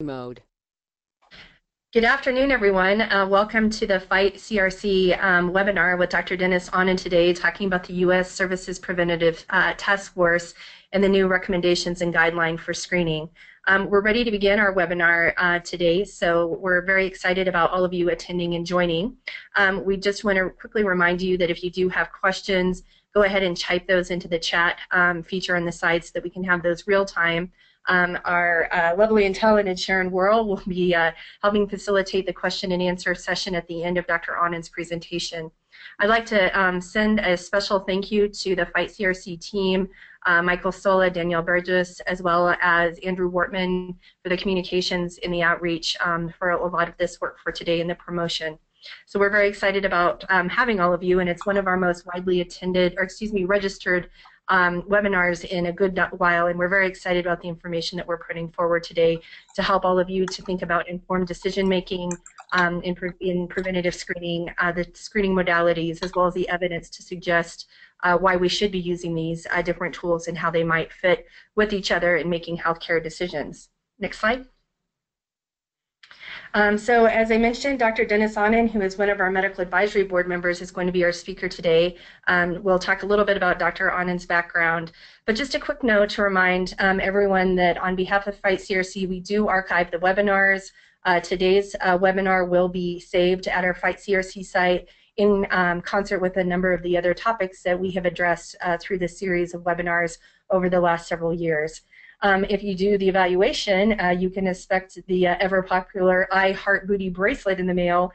mode. Good afternoon, everyone. Welcome to the Fight CRC webinar with Dr. Dennis Ahnen today, talking about the U.S. Services Preventative Task Force and the new recommendations and guideline for screening. We're ready to begin our webinar today, so we're very excited about all of you attending and joining. We just want to quickly remind you that if you do have questions, go ahead and type those into the chat feature on the side so that we can have those real time. Our lovely and talented Sharon Worrell will be helping facilitate the question and answer session at the end of Dr. Ahnen's presentation. I'd like to send a special thank you to the Fight CRC team, Michael Sola, Danielle Burgess, as well as Andrew Wortman for the communications and the outreach for a lot of this work for today and the promotion. So we're very excited about having all of you, and it's one of our most widely attended, or excuse me, registered webinars in a good while, and we're very excited about the information that we're putting forward today to help all of you to think about informed decision making in preventative screening, the screening modalities, as well as the evidence to suggest why we should be using these different tools and how they might fit with each other in making healthcare decisions. Next slide. So as I mentioned, Dr. Dennis Ahnen, who is one of our medical advisory board members, is going to be our speaker today. We'll talk a little bit about Dr. Ahnen's background, but just a quick note to remind everyone that on behalf of Fight CRC, we do archive the webinars. Today's webinar will be saved at our Fight CRC site in concert with a number of the other topics that we have addressed through this series of webinars over the last several years. If you do the evaluation, you can expect the ever popular I Heart Booty bracelet in the mail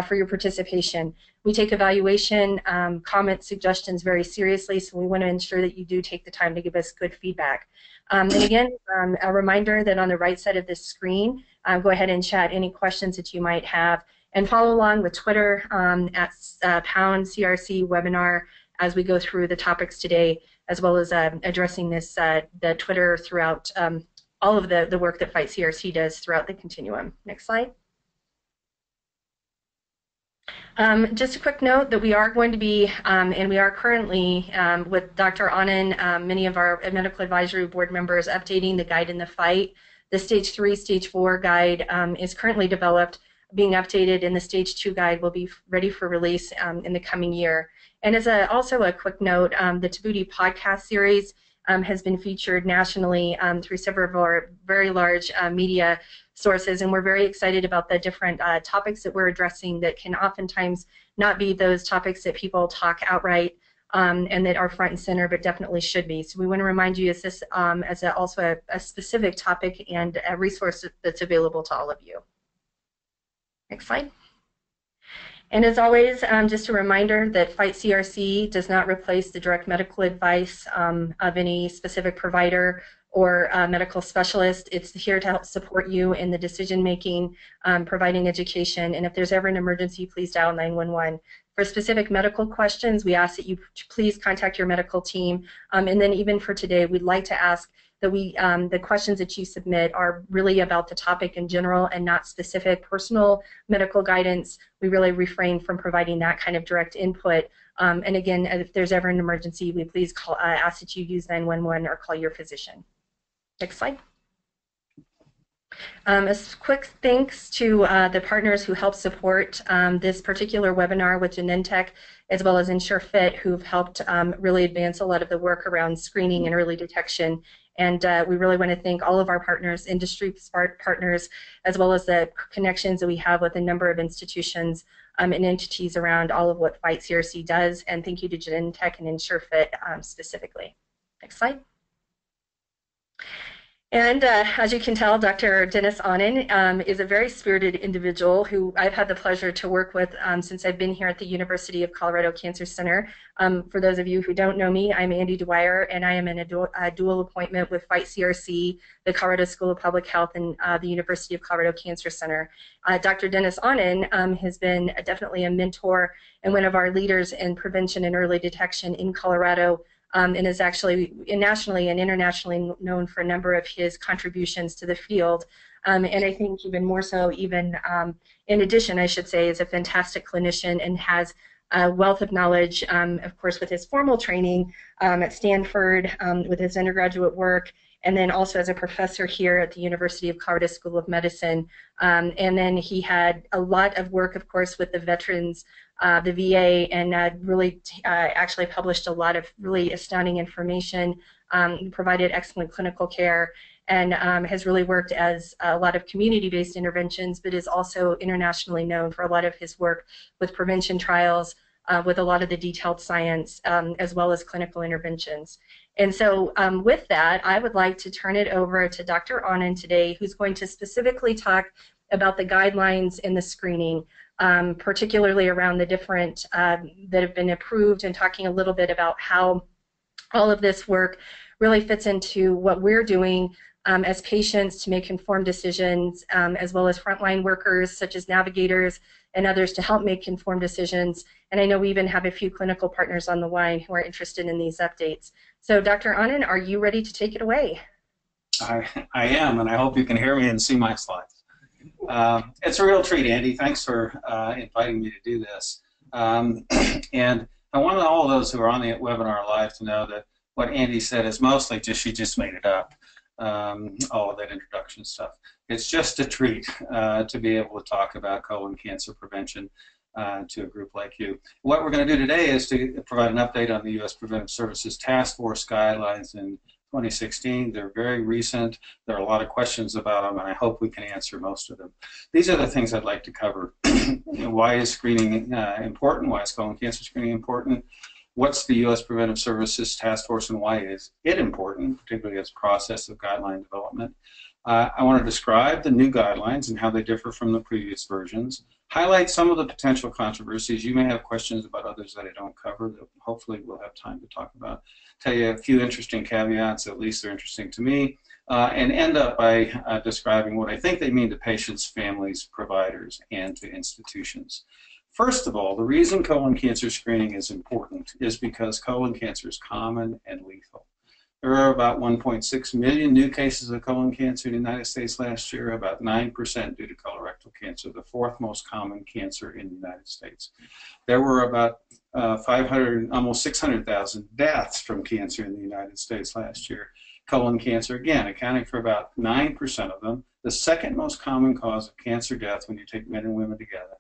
for your participation. We take evaluation, comments, suggestions very seriously, so we want to ensure that you do take the time to give us good feedback. And again, a reminder that on the right side of this screen, go ahead and chat any questions that you might have, and follow along with Twitter at #CRC webinar as we go through the topics today, as well as addressing this, the Twitter throughout all of the work that Fight CRC does throughout the continuum. Next slide. Just a quick note that we are going to be, and we are currently with Dr. Ahnen, many of our medical advisory board members, updating the guide in the fight. The stage 3, stage 4 guide is currently developed, being updated, and the stage 2 guide will be ready for release in the coming year. And as also a quick note, the Tabooty podcast series has been featured nationally through several of our very large media sources, and we're very excited about the different topics that we're addressing that can oftentimes not be those topics that people talk outright and that are front and center, but definitely should be. So we want to remind you as this as also a specific topic and a resource that's available to all of you. Next slide. And as always, just a reminder that Fight CRC does not replace the direct medical advice of any specific provider or medical specialist. It's here to help support you in the decision making, providing education, and if there's ever an emergency, please dial 911. For specific medical questions, we ask that you please contact your medical team, and then even for today, we'd like to ask that the questions that you submit are really about the topic in general and not specific personal medical guidance. We really refrain from providing that kind of direct input. And again, if there's ever an emergency, we please ask that you use 911 or call your physician. Next slide. A quick thanks to the partners who helped support this particular webinar with Genentech, as well as EnsureFit, who've helped really advance a lot of the work around screening and early detection. And we really want to thank all of our partners, industry partners, as well as the connections that we have with a number of institutions and entities around all of what Fight CRC does. And thank you to Genentech and EnsureFit specifically. Next slide. And as you can tell, Dr. Dennis Ahnen is a very spirited individual who I've had the pleasure to work with since I've been here at the University of Colorado Cancer Center. For those of you who don't know me, I'm Andy Dwyer, and I am in a dual appointment with Fight CRC, the Colorado School of Public Health, and the University of Colorado Cancer Center. Dr. Dennis Ahnen has been definitely a mentor and one of our leaders in prevention and early detection in Colorado, and is actually nationally and internationally known for a number of his contributions to the field. And I think even more so, even in addition, I should say, is a fantastic clinician and has a wealth of knowledge, of course, with his formal training at Stanford, with his undergraduate work, and then also as a professor here at the University of Colorado School of Medicine. And then he had a lot of work, of course, with the veterans, the VA, and really actually published a lot of really astounding information, provided excellent clinical care, and has really worked as a lot of community-based interventions, but is also internationally known for a lot of his work with prevention trials, with a lot of the detailed science, as well as clinical interventions. And so with that, I would like to turn it over to Dr. Ahnen today, who's going to specifically talk about the guidelines in the screening, particularly around the different that have been approved, and talking a little bit about how all of this work really fits into what we're doing as patients to make informed decisions, as well as frontline workers such as navigators and others to help make informed decisions. And I know we even have a few clinical partners on the line who are interested in these updates. So Dr. Ahnen, are you ready to take it away? I am, and I hope you can hear me and see my slides. It's a real treat, Andy. Thanks for inviting me to do this. And I want all of those who are on the webinar live to know that what Andy said is mostly just, she just made it up, all of that introduction stuff. It's just a treat to be able to talk about colon cancer prevention to a group like you. What we're going to do today is to provide an update on the U.S. Preventive Services Task Force guidelines in 2016. They're very recent. There are a lot of questions about them, and I hope we can answer most of them. These are the things I'd like to cover. Why is screening important? Why is colon cancer screening important? What's the U.S. Preventive Services Task Force, and why is it important, particularly as a process of guideline development? I want to describe the new guidelines and how they differ from the previous versions, highlight some of the potential controversies. You may have questions about others that I don't cover that hopefully we'll have time to talk about, tell you a few interesting caveats, at least they're interesting to me, and end up by describing what I think they mean to patients, families, providers, and to institutions. First of all, the reason colon cancer screening is important is because colon cancer is common and lethal. There are about 1.6 million new cases of colon cancer in the United States last year, about 9% due to colorectal cancer, the fourth most common cancer in the United States. There were about 500, almost 600,000 deaths from cancer in the United States last year. Colon cancer, again, accounting for about 9% of them, the second most common cause of cancer death when you take men and women together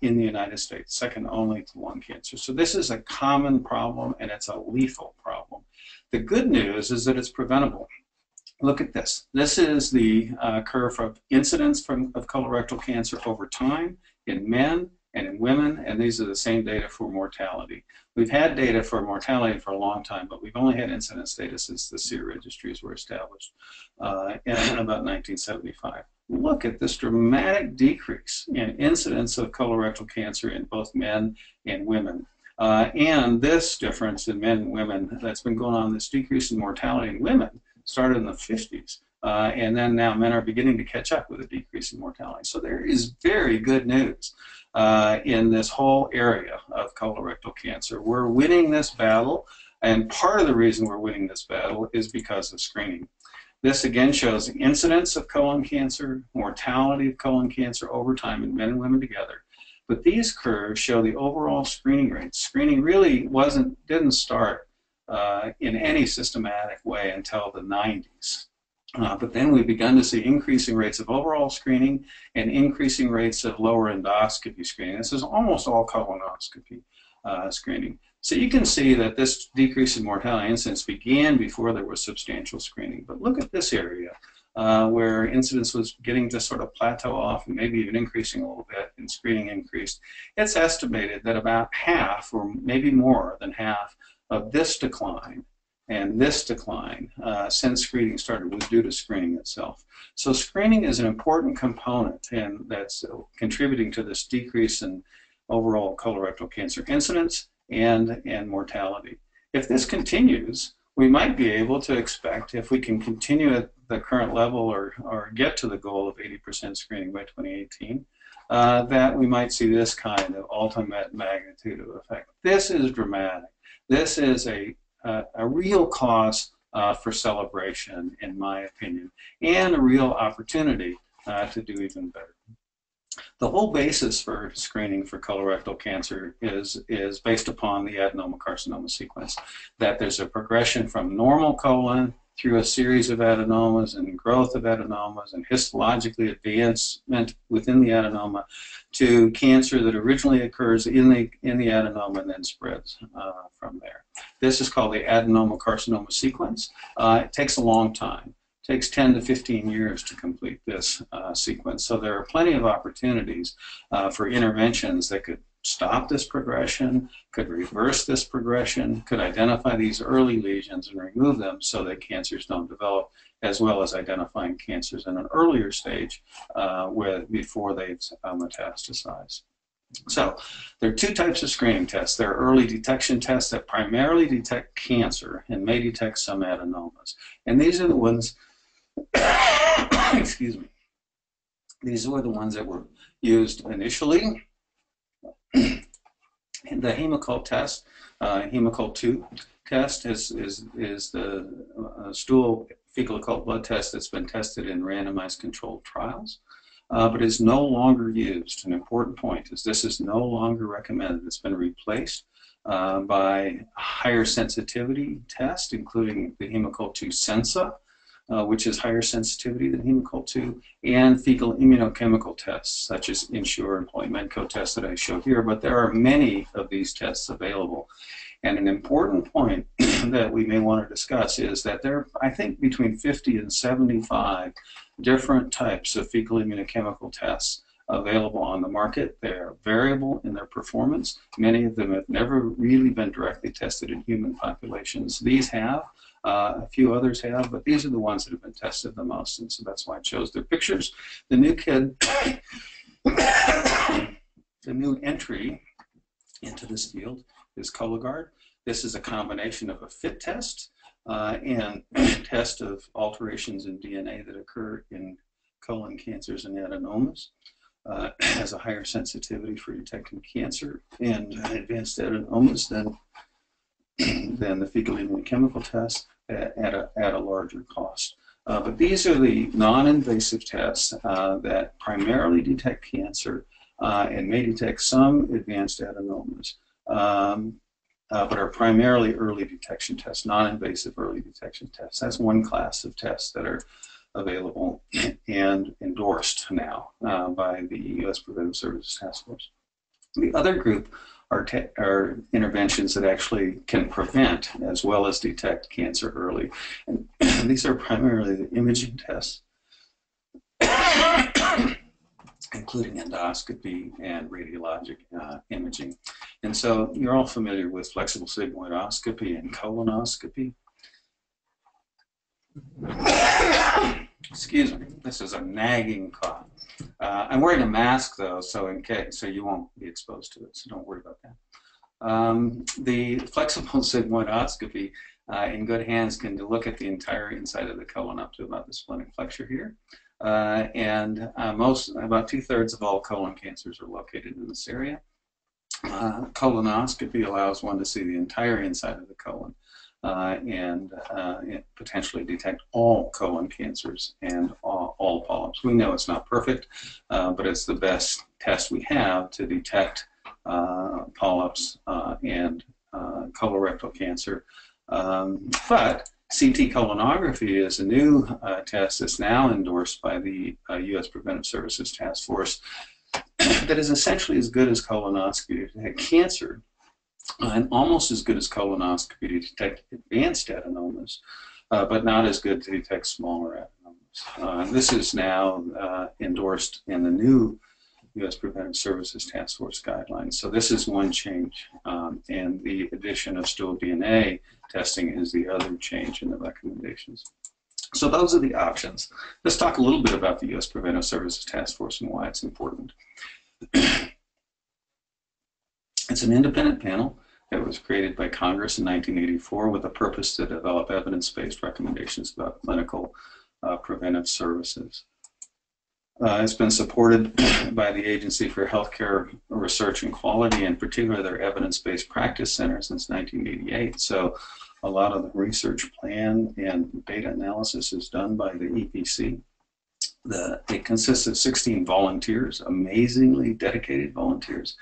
in the United States, second only to lung cancer. So this is a common problem, and it's a lethal problem. The good news is that it's preventable. Look at this. This is the curve of incidence of colorectal cancer over time in men and in women, and these are the same data for mortality. We've had data for mortality for a long time, but we've only had incidence data since the SEER registries were established in about 1975. Look at this dramatic decrease in incidence of colorectal cancer in both men and women. And this difference in men and women that's been going on, this decrease in mortality in women, started in the 50s. And then now men are beginning to catch up with a decrease in mortality. So there is very good news in this whole area of colorectal cancer. We're winning this battle, and part of the reason we're winning this battle is because of screening. This again shows the incidence of colon cancer, mortality of colon cancer over time in men and women together. But these curves show the overall screening rates. Screening really didn't start in any systematic way until the 90s. But then we've begun to see increasing rates of overall screening and increasing rates of lower endoscopy screening. This is almost all colonoscopy screening. So you can see that this decrease in mortality incidence began before there was substantial screening. But look at this area where incidence was getting to sort of plateau off and maybe even increasing a little bit, and screening increased. It's estimated that about half, or maybe more than half, of this decline and this decline since screening started was due to screening itself. So screening is an important component, and that's contributing to this decrease in overall colorectal cancer incidence and mortality. If this continues, we might be able to expect, if we can continue at the current level or get to the goal of 80% screening by 2018, that we might see this kind of ultimate magnitude of effect. This is dramatic. This is a real cause for celebration, in my opinion, and a real opportunity to do even better. The whole basis for screening for colorectal cancer is based upon the adenoma carcinoma sequence, that there's a progression from normal colon through a series of adenomas and growth of adenomas and histologically advancement within the adenoma to cancer that originally occurs in the adenoma and then spreads from there. This is called the adenoma carcinoma sequence. It takes a long time. It takes 10 to 15 years to complete this sequence. So there are plenty of opportunities for interventions that could stop this progression, could reverse this progression, could identify these early lesions and remove them so that cancers don't develop, as well as identifying cancers in an earlier stage before they've metastasized. So there are two types of screening tests. There are early detection tests that primarily detect cancer and may detect some adenomas. And these are the ones, excuse me, these were the ones that were used initially. The Hemocult test, Hemocult 2 test is the stool fecal occult blood test that's been tested in randomized controlled trials, but is no longer used. An important point is this is no longer recommended. It's been replaced by a higher sensitivity test, including the Hemocult 2 Sensa, which is higher sensitivity than Hemocult 2, and fecal immunochemical tests, such as Ensure and Polymenco tests that I show here. But there are many of these tests available. And an important point that we may want to discuss is that there are, I think, between 50 and 75 different types of fecal immunochemical tests available on the market. They are variable in their performance. Many of them have never really been directly tested in human populations. These have. A few others have, but these are the ones that have been tested the most, and so that's why I chose their pictures. The new kid, the new entry into this field is Cologuard. This is a combination of a FIT test and test of alterations in DNA that occur in colon cancers and adenomas. Has a higher sensitivity for detecting cancer and advanced adenomas than the fecal immunochemical test at a larger cost. But these are the non-invasive tests that primarily detect cancer and may detect some advanced adenomas, but are primarily early detection tests, non-invasive early detection tests. That's one class of tests that are available and endorsed now by the U.S. Preventive Services Task Force. The other group are interventions that actually can prevent as well as detect cancer early. And these are primarily the imaging tests, including endoscopy and radiologic imaging. And so you're all familiar with flexible sigmoidoscopy and colonoscopy. Excuse me, this is a nagging cough. I'm wearing a mask though, so you won't be exposed to it, so don't worry about that. The flexible sigmoidoscopy in good hands can look at the entire inside of the colon up to about the splenic flexure here. About 2/3 of all colon cancers are located in this area. Colonoscopy allows one to see the entire inside of the colon and potentially detect all colon cancers and all polyps. We know it's not perfect, but it's the best test we have to detect polyps and colorectal cancer. But CT colonography is a new test that's now endorsed by the U.S. Preventive Services Task Force that is essentially as good as colonoscopy to detect cancer and almost as good as colonoscopy to detect advanced adenomas, but not as good to detect smaller adenomas. This is now endorsed in the new U.S. Preventive Services Task Force guidelines. So this is one change, and the addition of stool DNA testing is the other change in the recommendations. So those are the options. Let's talk a little bit about the U.S. Preventive Services Task Force and why it's important. It's an independent panel that was created by Congress in 1984 with a purpose to develop evidence-based recommendations about clinical preventive services. It's been supported by the Agency for Healthcare Research and Quality, and particularly their Evidence-Based Practice Center since 1988. So a lot of the research plan and data analysis is done by the EPC. It consists of 16 volunteers, amazingly dedicated volunteers,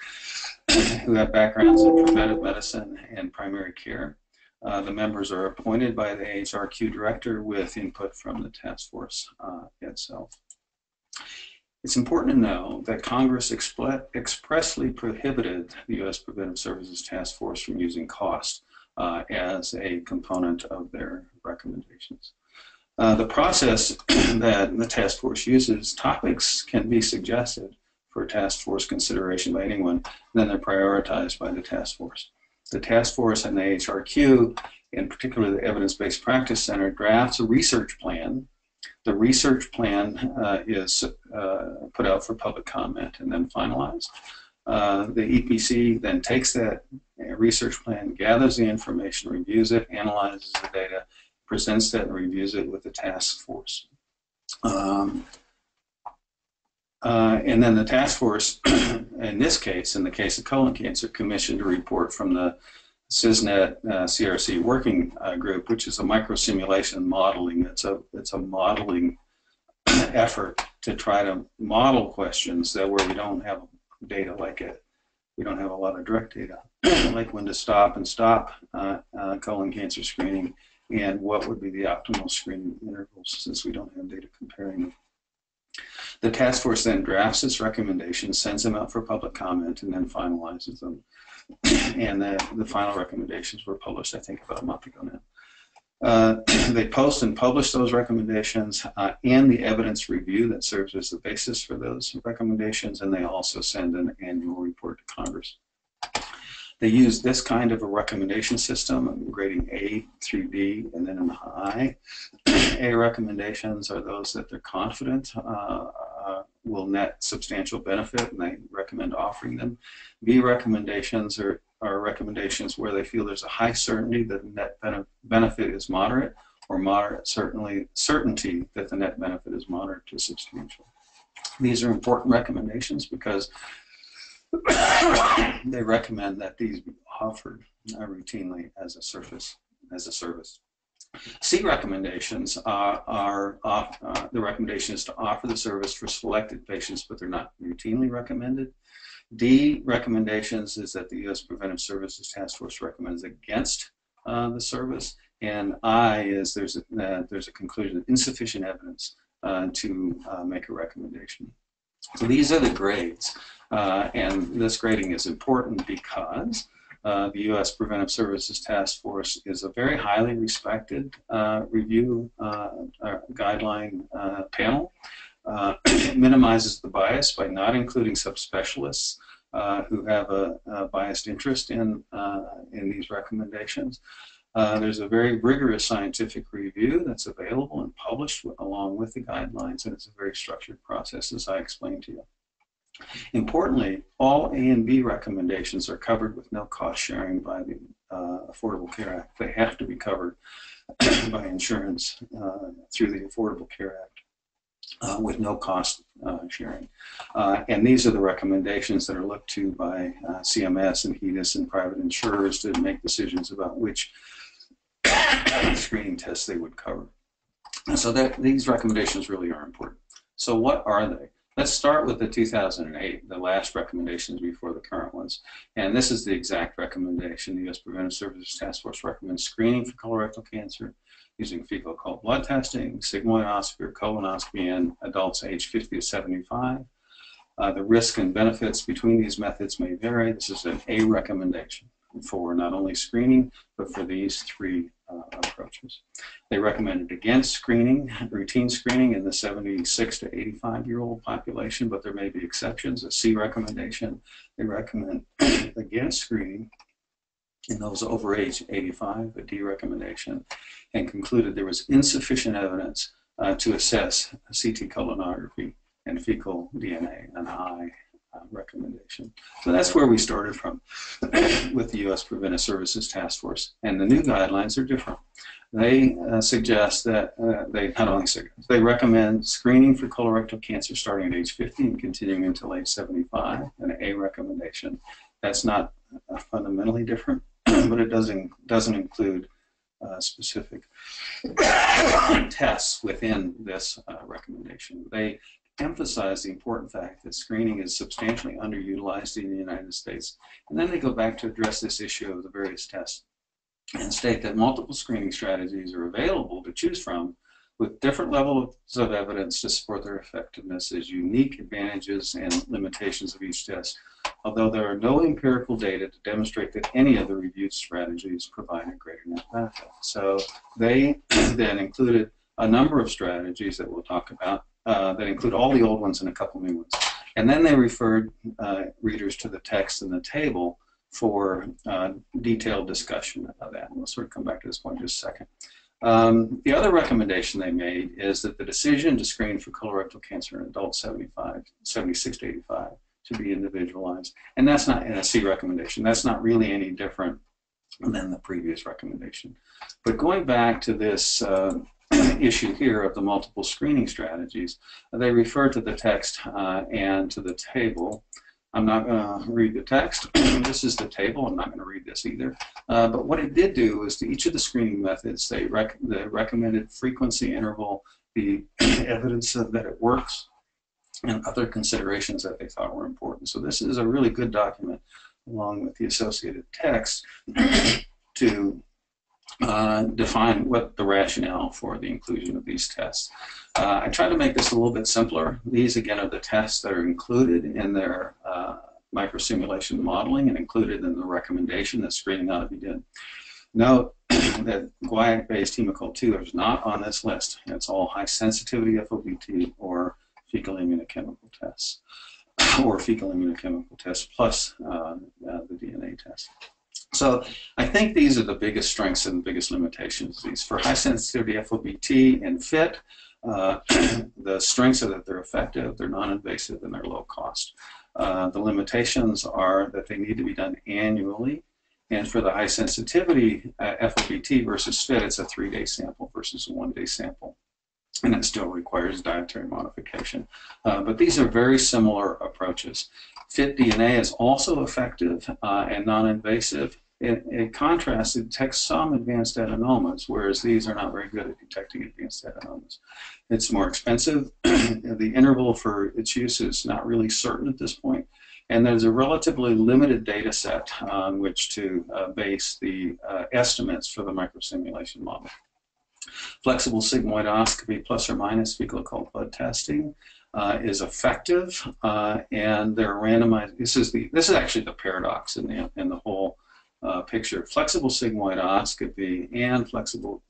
who have backgrounds in preventive medicine and primary care. The members are appointed by the AHRQ director with input from the task force itself. It's important to know that Congress expressly prohibited the U.S. Preventive Services Task Force from using cost as a component of their recommendations. The process that the task force uses, topics can be suggested for task force consideration by anyone, then they're prioritized by the task force. The task force and the AHRQ, in particular the Evidence-Based Practice Center, drafts a research plan. The research plan is put out for public comment and then finalized. The EPC then takes that research plan, gathers the information, reviews it, analyzes the data, presents that and reviews it with the task force. And then the task force, in this case, in the case of colon cancer, commissioned a report from the CISNET CRC working group, which is a microsimulation modeling. It's a modeling effort to try to model questions that where we don't have data like it. We don't have a lot of direct data, like when to stop and stop colon cancer screening, and what would be the optimal screening intervals, since we don't have data comparing them. The task force then drafts its recommendations, sends them out for public comment, and then finalizes them. And the final recommendations were published, I think, about a month ago now. They post and publish those recommendations and the evidence review that serves as the basis for those recommendations, and they also send an annual report to Congress. They use this kind of a recommendation system, grading A through D, and then in the high. A recommendations are those that they're confident will net substantial benefit, and they recommend offering them. B recommendations are recommendations where they feel there's a high certainty that the net benefit is moderate, or moderate certainty that the net benefit is moderate to substantial. These are important recommendations because they recommend that these be offered routinely as a service. C recommendations the recommendation is to offer the service for selected patients, but they're not routinely recommended. D recommendations is that the U.S. Preventive Services Task Force recommends against the service, and I is there's a conclusion of insufficient evidence to make a recommendation. So these are the grades, and this grading is important because the U.S. Preventive Services Task Force is a very highly respected review guideline panel. It minimizes the bias by not including subspecialists who have a biased interest in these recommendations. There's a very rigorous scientific review that's available and published along with the guidelines, and it's a very structured process, as I explained to you. Importantly, all A and B recommendations are covered with no cost sharing by the Affordable Care Act. They have to be covered by insurance through the Affordable Care Act with no cost sharing. And these are the recommendations that are looked to by CMS and HEDIS and private insurers to make decisions about which screening tests they would cover. So these recommendations really are important. So what are they? Let's start with the 2008, the last recommendations before the current ones. And this is the exact recommendation. The U.S. Preventive Services Task Force recommends screening for colorectal cancer using fecal occult blood testing, sigmoidoscopy or colonoscopy in adults aged 50 to 75. The risk and benefits between these methods may vary. This is an A recommendation for not only screening, but for these three approaches. They recommended against screening, routine screening in the 76 to 85-year-old population, but there may be exceptions. A C recommendation, they recommend against screening in those over age 85, a D recommendation, and concluded there was insufficient evidence to assess CT colonography and fecal DNA, an I recommendation. So that's where we started from with the U.S. Preventive Services Task Force. And the new guidelines are different. They suggest that they recommend screening for colorectal cancer starting at age 50 and continuing until age 75, an A recommendation. That's not fundamentally different, but it doesn't include specific tests within this recommendation. They emphasize the important fact that screening is substantially underutilized in the United States. And then they go back to address this issue of the various tests. and state that multiple screening strategies are available to choose from with different levels of evidence to support their effectiveness as unique advantages and limitations of each test, although there are no empirical data to demonstrate that any of the reviewed strategies provide a greater net benefit. So they then included a number of strategies that we'll talk about that include all the old ones and a couple new ones. And then they referred readers to the text in the table for detailed discussion of that. And we'll sort of come back to this point in just a second. The other recommendation they made is that the decision to screen for colorectal cancer in adults 76 to 85 should be individualized. And that's not in a C recommendation. That's not really any different than the previous recommendation. But going back to this issue here of the multiple screening strategies, they refer to the text and to the table. I'm not going to read the text. This is the table. I'm not going to read this either. But what it did do is to each of the screening methods, the recommended frequency interval, the evidence that it works, and other considerations that they thought were important. So this is a really good document, along with the associated text, to define what the rationale for the inclusion of these tests. I tried to make this a little bit simpler. These, again, are the tests that are included in their microsimulation modeling and included in the recommendation that screening ought to be done. Note that guaiac-based Hemocol-2 is not on this list. It's all high-sensitivity FOBT or fecal immunochemical tests, or fecal immunochemical tests plus the DNA test. So I think these are the biggest strengths and biggest limitations. These for high-sensitivity FOBT and FIT, the strengths are that they're effective, they're non-invasive, and they're low cost. The limitations are that they need to be done annually. And for the high-sensitivity FOBT versus FIT, it's a 3-day sample versus a 1-day sample. And it still requires dietary modification. But these are very similar approaches. FIT DNA is also effective and non-invasive. In contrast, it detects some advanced adenomas, whereas these are not very good at detecting advanced adenomas. It's more expensive. The interval for its use is not really certain at this point. And there's a relatively limited data set on which to base the estimates for the microsimulation model. Flexible sigmoidoscopy plus or minus fecal occult blood testing is effective, and they're randomized. This is actually the paradox in the whole picture. Flexible sigmoidoscopy and flexible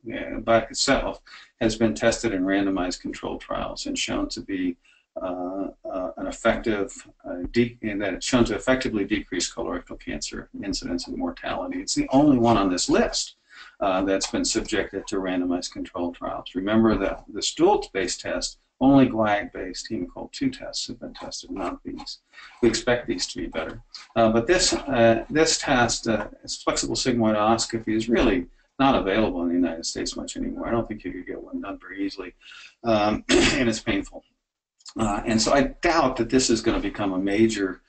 by itself has been tested in randomized controlled trials and shown to be an effective, and that it's shown to effectively decrease colorectal cancer incidence and mortality. It's the only one on this list that's been subjected to randomized controlled trials. Remember that the stool-based test, only guaiac-based Hemocol-2 tests have been tested, not these. We expect these to be better. But this test, flexible sigmoidoscopy, is really not available in the United States much anymore. I don't think you could get one done very easily, and it's painful. And so I doubt that this is going to become a major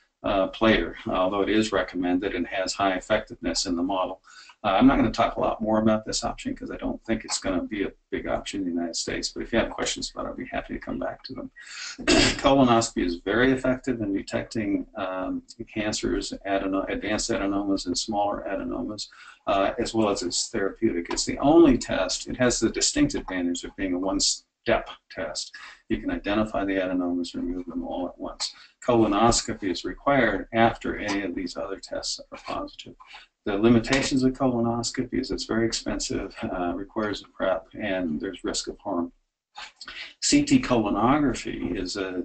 player, although it is recommended and has high effectiveness in the model. I'm not going to talk a lot more about this option because I don't think it's going to be a big option in the United States, but if you have questions about it, I'd be happy to come back to them. Colonoscopy is very effective in detecting cancers, advanced adenomas, and smaller adenomas, as well as it's therapeutic. It's the only test, it has the distinct advantage of being a one-step test. You can identify the adenomas and remove them all at once. Colonoscopy is required after any of these other tests are positive. The limitations of colonoscopy is it's very expensive, requires a prep, and there's risk of harm. CT colonography is the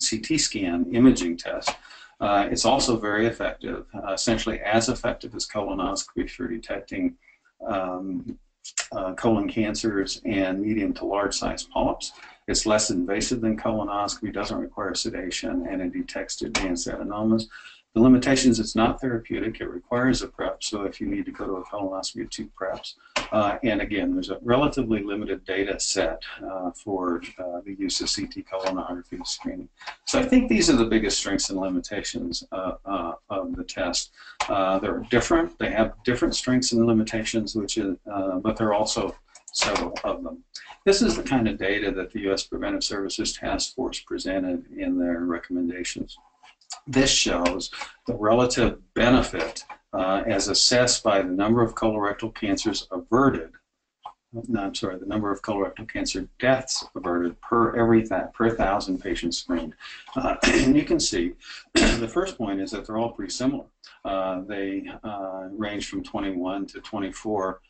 CT scan imaging test. It's also very effective, essentially as effective as colonoscopy for detecting colon cancers and medium to large size polyps. It's less invasive than colonoscopy, doesn't require sedation, and it detects advanced adenomas. The limitations, it's not therapeutic, it requires a prep, so if you need to go to a colonoscopy, 2 preps. And again, there's a relatively limited data set for the use of CT colonography screening. So I think these are the biggest strengths and limitations of the test. They're different, they have different strengths and limitations, but there are also several of them. This is the kind of data that the U.S. Preventive Services Task Force presented in their recommendations. This shows the relative benefit as assessed by the number of colorectal cancers averted. No, I'm sorry, the number of colorectal cancer deaths averted per 1,000 patients screened. And you can see the first point is that they're all pretty similar. They range from 21 to 24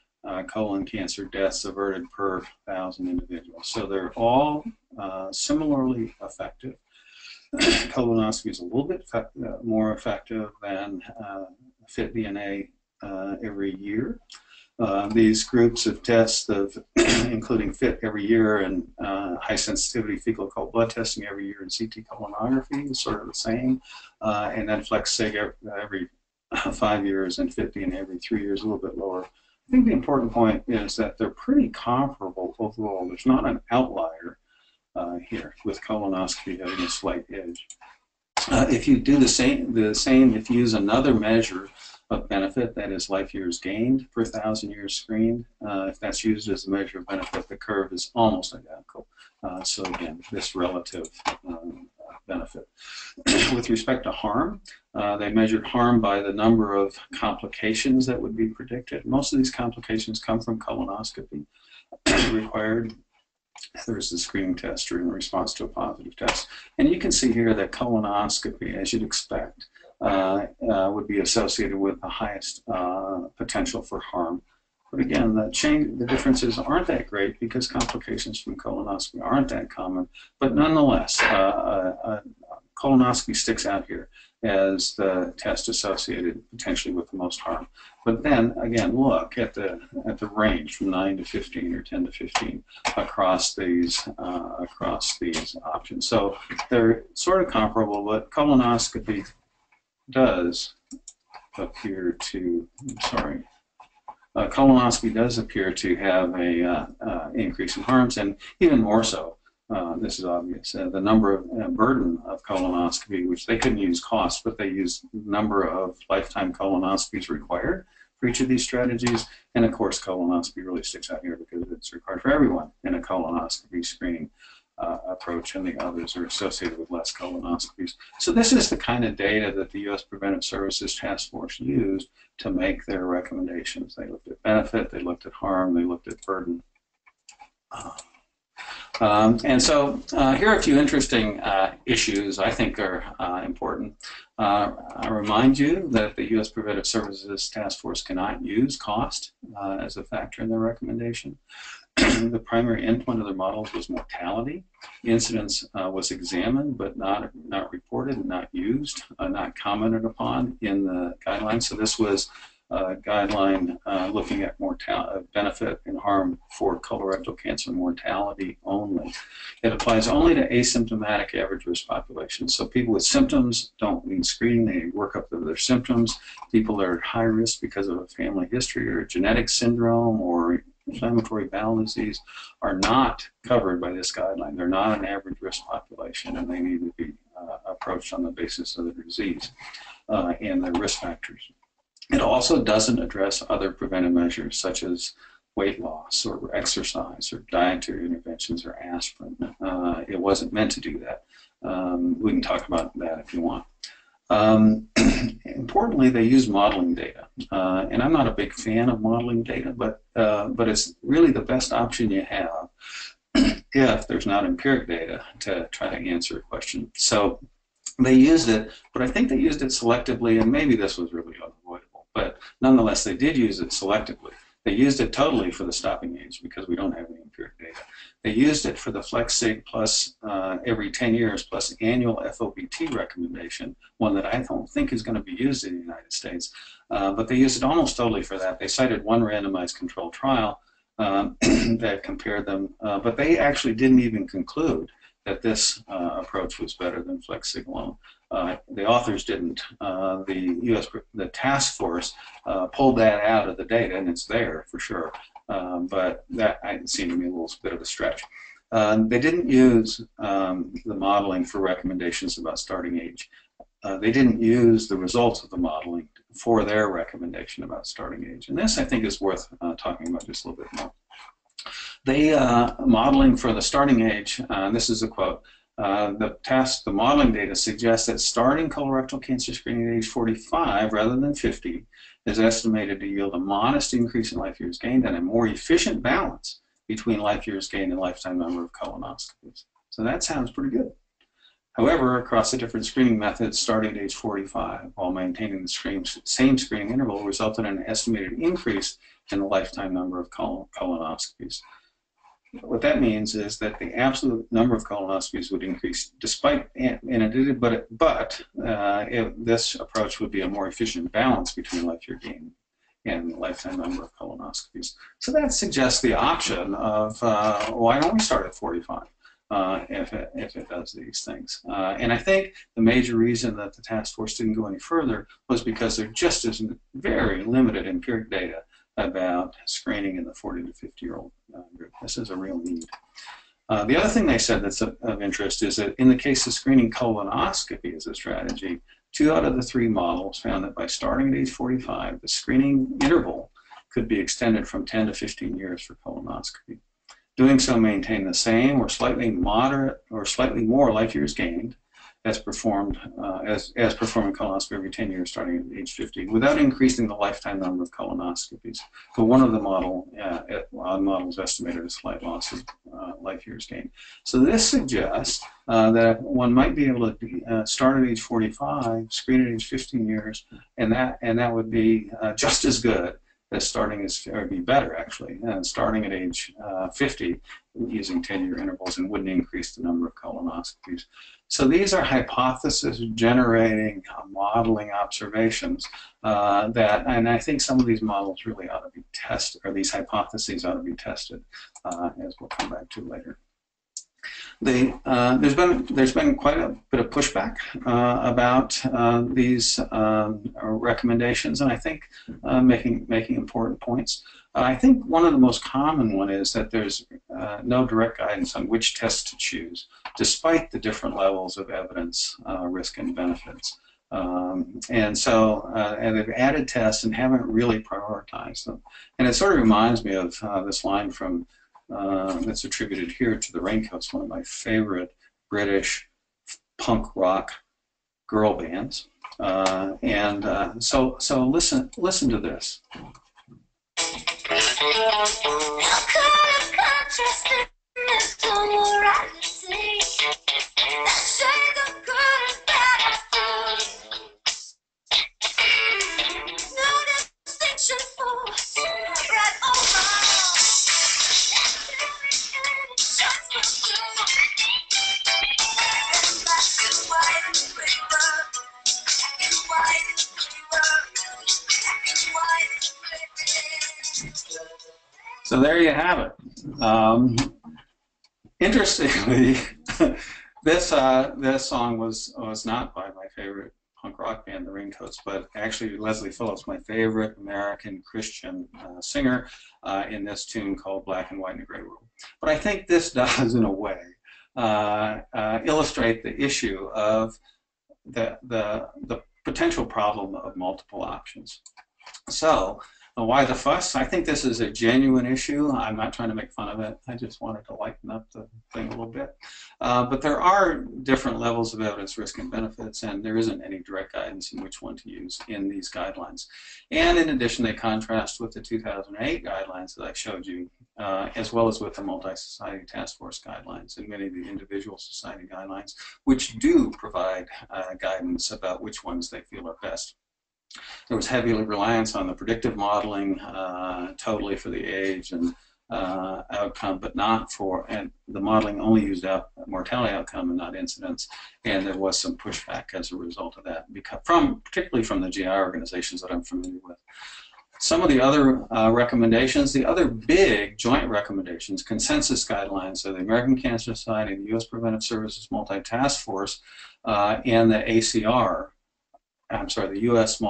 colon cancer deaths averted per 1,000 individuals. So they're all similarly effective. Colonoscopy is a little bit more effective than FIT DNA every year. These groups of tests, including FIT every year and high sensitivity fecal occult blood testing every year and CT colonography, is sort of the same. And then FlexSig every 5 years and FIT DNA every 3 years, a little bit lower. I think the important point is that they're pretty comparable overall. There's not an outlier here, with colonoscopy having a slight edge. If you do the same, if you use another measure of benefit, that is life years gained per 1,000 years screened, if that's used as a measure of benefit, the curve is almost identical. So again, this relative benefit. With respect to harm, they measured harm by the number of complications that would be predicted. Most of these complications come from colonoscopy required. There's the screening test or in response to a positive test. And you can see here that colonoscopy, as you'd expect, would be associated with the highest potential for harm. But again, the differences aren't that great because complications from colonoscopy aren't that common. But nonetheless, colonoscopy sticks out here as the test associated potentially with the most harm. But then again, look at the range from 9 to 15 or 10 to 15 across these options. So they're sort of comparable, but colonoscopy does appear to, colonoscopy does appear to have a increase in harms, and even more so. This is obvious. The number of burden of colonoscopy, which they couldn't use cost, but they used number of lifetime colonoscopies required for each of these strategies. And of course, colonoscopy really sticks out here because it's required for everyone in a colonoscopy screening approach, and the others are associated with less colonoscopies. So this is the kind of data that the U.S. Preventive Services Task Force used to make their recommendations. They looked at benefit, they looked at harm, they looked at burden. And so here are a few interesting issues I think are important. I remind you that the U.S. Preventive Services Task Force cannot use cost as a factor in their recommendation. The primary endpoint of their models was mortality. The incidence was examined but not reported, not used, not commented upon in the guidelines. So this was a guideline looking at benefit and harm for colorectal cancer mortality only. It applies only to asymptomatic average risk populations. So people with symptoms don't need screening. They work up their symptoms. People that are at high risk because of a family history or a genetic syndrome or inflammatory bowel disease are not covered by this guideline. They're not an average risk population, and they need to be approached on the basis of the disease and their risk factors. It also doesn't address other preventive measures such as weight loss or exercise or dietary interventions or aspirin. It wasn't meant to do that. We can talk about that if you want. Importantly, they use modeling data, and I'm not a big fan of modeling data, but it's really the best option you have if there's not empiric data to try to answer a question. So they used it, but I think they used it selectively, and maybe this was really unavoidable, but nonetheless, they did use it selectively. They used it totally for the stopping age because we don't have any empiric data. They used it for the FlexSig plus every 10 years plus annual FOBT recommendation, one that I don't think is going to be used in the United States. But they used it almost totally for that. They cited one randomized controlled trial that compared them, but they actually didn't even conclude that this approach was better than FlexSig alone. The authors didn't. The task force pulled that out of the data, and it's there for sure. But that seemed to me a little bit of a stretch. They didn't use the modeling for recommendations about starting age. They didn't use the results of the modeling for their recommendation about starting age. And this, I think, is worth talking about just a little bit more. They modeling for the starting age, this is a quote, the modeling data suggests that starting colorectal cancer screening at age 45 rather than 50 is estimated to yield a modest increase in life years gained and a more efficient balance between life years gained and lifetime number of colonoscopies. So that sounds pretty good. However, across the different screening methods starting at age 45 while maintaining the same screening interval resulted in an estimated increase in the lifetime number of colonoscopies. What that means is that the absolute number of colonoscopies would increase despite, and it did, but this approach would be a more efficient balance between life year gain and the lifetime number of colonoscopies. So that suggests the option of why don't we start at 45? If it does these things. And I think the major reason that the task force didn't go any further was because there just isn't very limited empiric data about screening in the 40 to 50-year-old group. This is a real need. The other thing they said that's of interest is that in the case of screening colonoscopy as a strategy, 2 out of the 3 models found that by starting at age 45, the screening interval could be extended from 10 to 15 years for colonoscopy. Doing so maintained the same or slightly moderate or slightly more life years gained as performing colonoscopy every 10 years starting at age 50 without increasing the lifetime number of colonoscopies. But one of the models estimated a slight loss of life years gained. So this suggests that one might be able to start at age 45, screen at age 15 years, and that would be just as good as starting or be better actually, starting at age 50 using 10-year intervals and wouldn't increase the number of colonoscopies. So these are hypothesis generating modeling observations and I think some of these models really ought to be tested, or these hypotheses ought to be tested, as we'll come back to later. There's been quite a bit of pushback about these recommendations, and I think making important points. I think one of the most common one is that there's no direct guidance on which test to choose, despite the different levels of evidence, risk, and benefits. And they've added tests and haven't really prioritized them. And it sort of reminds me of this line from that's attributed here to the Raincoats, one of my favorite British punk rock girl bands. So listen to this. So there you have it. Interestingly, this song was not by my favorite punk rock band, the Raincoats, but actually Leslie Phillips, my favorite American Christian singer, in this tune called "Black and White in a Gray World." But I think this does, in a way, illustrate the issue of the potential problem of multiple options. So, why the fuss? I think this is a genuine issue. I'm not trying to make fun of it. I just wanted to lighten up the thing a little bit. But there are different levels of evidence, risk, and benefits, and there isn't any direct guidance in which one to use in these guidelines. And in addition, they contrast with the 2008 guidelines that I showed you, as well as with the Multi-Society Task Force guidelines and many of the individual society guidelines, which do provide guidance about which ones they feel are best. There was heavy reliance on the predictive modeling totally for the age and outcome, but not for, and the modeling only used mortality outcome and not incidence, and there was some pushback as a result of that, particularly from the GI organizations that I'm familiar with. Some of the other recommendations, the other big joint recommendations, consensus guidelines of the American Cancer Society, the U.S. Preventive Services Multi-Task Force, and the ACR, the U.S.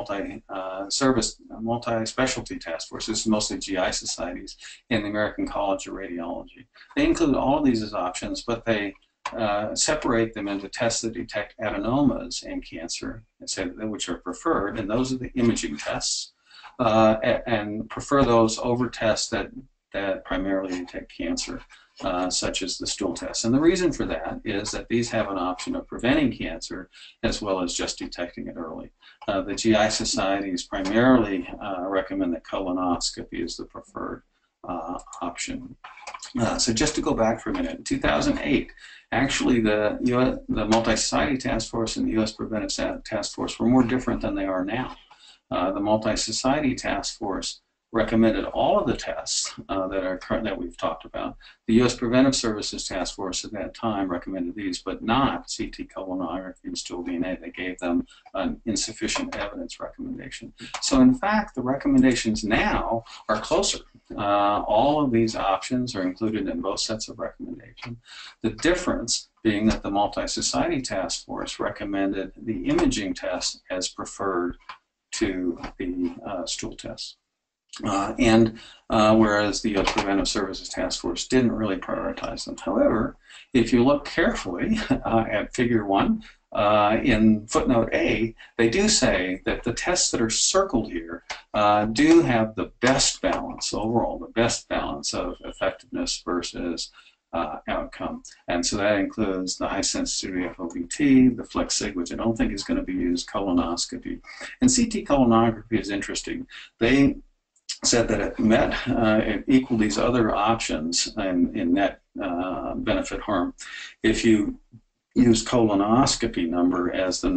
Multi-Specialty Task Force. This is mostly GI societies, and the American College of Radiology. They include all of these as options, but they separate them into tests that detect adenomas and cancer, which are preferred, and those are the imaging tests, and prefer those over tests that that primarily detect cancer, such as the stool test. And the reason for that is that these have an option of preventing cancer as well as just detecting it early. The GI societies primarily recommend that colonoscopy is the preferred option. So just to go back for a minute, in 2008, actually the Multi-Society Task Force and the U.S. Preventive Task Force were more different than they are now. The Multi-Society Task Force recommended all of the tests that we've talked about. The U.S. Preventive Services Task Force at that time recommended these, but not CT colonography and stool DNA. They gave them an insufficient evidence recommendation. So in fact, the recommendations now are closer. All of these options are included in both sets of recommendations. The difference being that the Multi-Society Task Force recommended the imaging test as preferred to the stool test. Whereas the U.S. Preventive Services Task Force didn't really prioritize them. However, if you look carefully at Figure 1, in footnote A, they do say that the tests that are circled here do have the best balance, overall, the best balance of effectiveness versus outcome. And so that includes the high sensitivity FOBT, the flex sig, which I don't think is going to be used, colonoscopy. And CT colonography is interesting. They said that it equaled these other options in net benefit harm. If you use colonoscopy number as the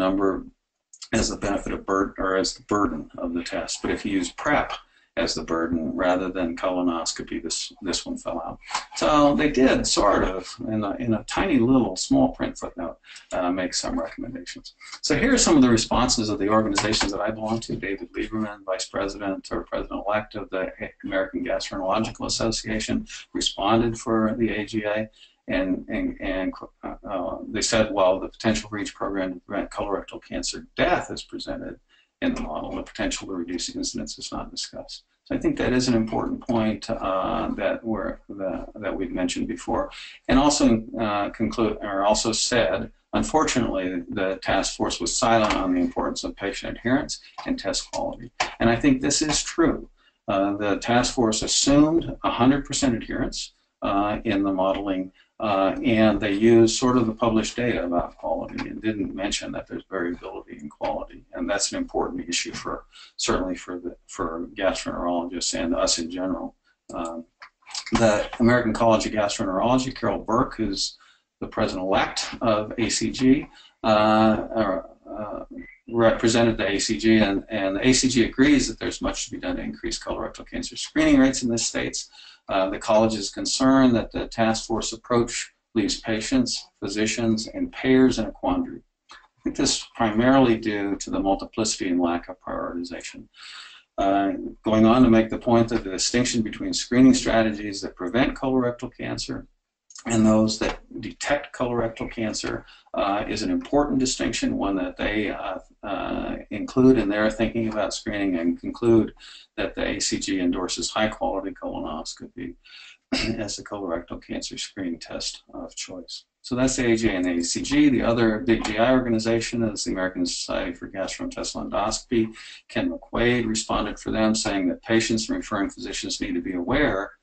benefit of burden, or as the burden of the test, but if you use PrEP as the burden rather than colonoscopy, this one fell out. So they did sort of, in a tiny little small print footnote, make some recommendations. So here are some of the responses of the organizations that I belong to. David Lieberman, Vice President or President-elect of the American Gastroenterological Association, responded for the AGA. And they said, while the potential for each program to prevent colorectal cancer death is presented in the model, the potential to reduce incidence is not discussed. So I think that is an important point that we've mentioned before, and also also said, unfortunately, the task force was silent on the importance of patient adherence and test quality. And I think this is true. The task force assumed 100% adherence in the modeling. And they used sort of the published data about quality and didn't mention that there's variability in quality, and that's an important issue certainly for gastroenterologists and us in general. The American College of Gastroenterology, Carol Burke, who's the president-elect of ACG, represented the ACG, and the ACG agrees that there's much to be done to increase colorectal cancer screening rates in the states. The college is concerned that the task force approach leaves patients, physicians, and payers in a quandary. I think this is primarily due to the multiplicity and lack of prioritization. Going on to make the point that the distinction between screening strategies that prevent colorectal cancer and those that detect colorectal cancer is an important distinction, one that they include in their thinking about screening, and conclude that the ACG endorses high-quality colonoscopy as the colorectal cancer screening test of choice. So that's the AGA and the ACG. The other big GI organization is the American Society for Gastrointestinal Endoscopy. Ken McQuaid responded for them, saying that patients and referring physicians need to be aware.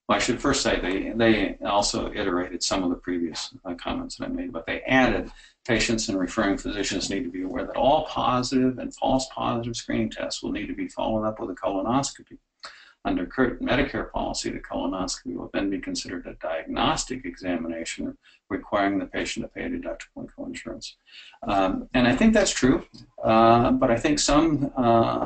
Well, I should first say they also iterated some of the previous comments that I made, but they added patients and referring physicians need to be aware that all positive and false positive screening tests will need to be followed up with a colonoscopy. Under current Medicare policy, the colonoscopy will then be considered a diagnostic examination, requiring the patient to pay a deductible and coinsurance. And I think that's true, but I think some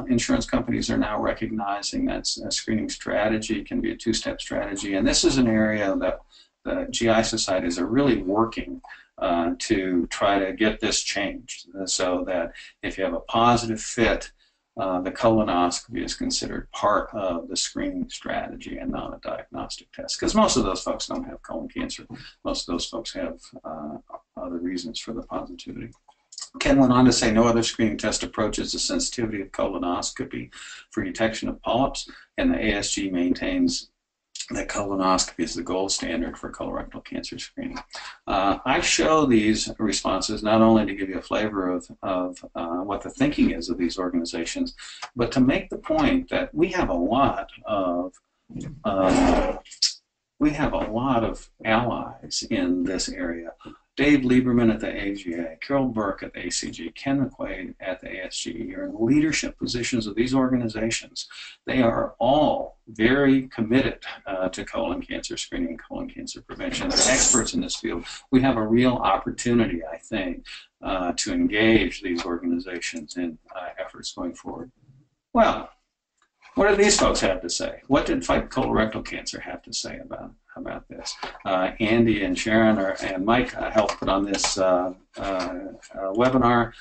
insurance companies are now recognizing that a screening strategy can be a two-step strategy, and this is an area that the GI societies are really working to try to get this changed, so that if you have a positive fit, the colonoscopy is considered part of the screening strategy and not a diagnostic test, because most of those folks don't have colon cancer. Most of those folks have other reasons for the positivity. Ken went on to say no other screening test approaches the sensitivity of colonoscopy for detection of polyps, and the ASG maintains that colonoscopy is the gold standard for colorectal cancer screening. I show these responses not only to give you a flavor of what the thinking is of these organizations, but to make the point that we have a lot of We have a lot of allies in this area. Dave Lieberman at the AGA, Carol Burke at the ACG, Ken McQuaid at the ASGE are in leadership positions of these organizations. They are all very committed to colon cancer screening and colon cancer prevention. They're experts in this field. We have a real opportunity, I think, to engage these organizations in efforts going forward. Well, what do these folks have to say? What did Fight Colorectal Cancer have to say about this? Andy and Sharon and Mike helped put on this webinar,